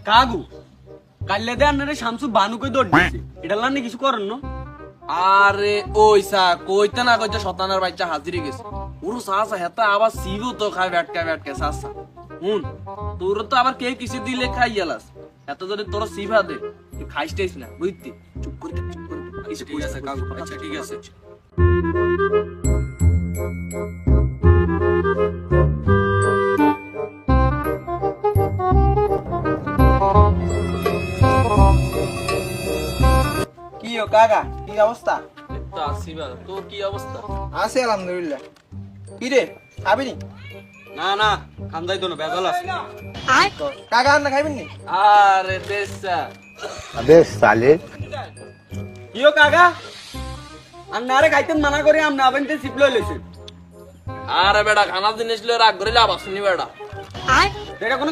কাগু কাল্লে দে আন্নারে শামসু বানু কই দৌড় দিছে এটা লানি কিছু করেন না আরে ওইসা কইতে না কইতে শতানার বাচ্চা হাজিরে গেছে পুরো সাহস হেতা আবার সিবু তো খায় ব্যাটকা সাসা হুন তোর তো আবার কে কিছু দিলে খাই গেলাস এত যদি তোর সিভা দে তুই খাইছিস না বুঝতি চুপ করে কিছু ঠিক আছে কাগু আচ্ছা ঠিক আছে কি ও কাকা কি অবস্থা? তো আসিবা তোর কি অবস্থা আছে আলহামদুলিল্লাহ। কি রে খাবি নি? না না খান যাই তো না বেজাল আছে কাকা আর না খাইবেন নি? আরে দেশা अबे साले কিও কাকা আন্নারে খাইতেন মানা করে আমনা আবেনতে সিপ লই লইছেন আরে বেটা খানা জিনিস লয়ে রাগ করে লাভ আসেনি বেটা এটা কোনো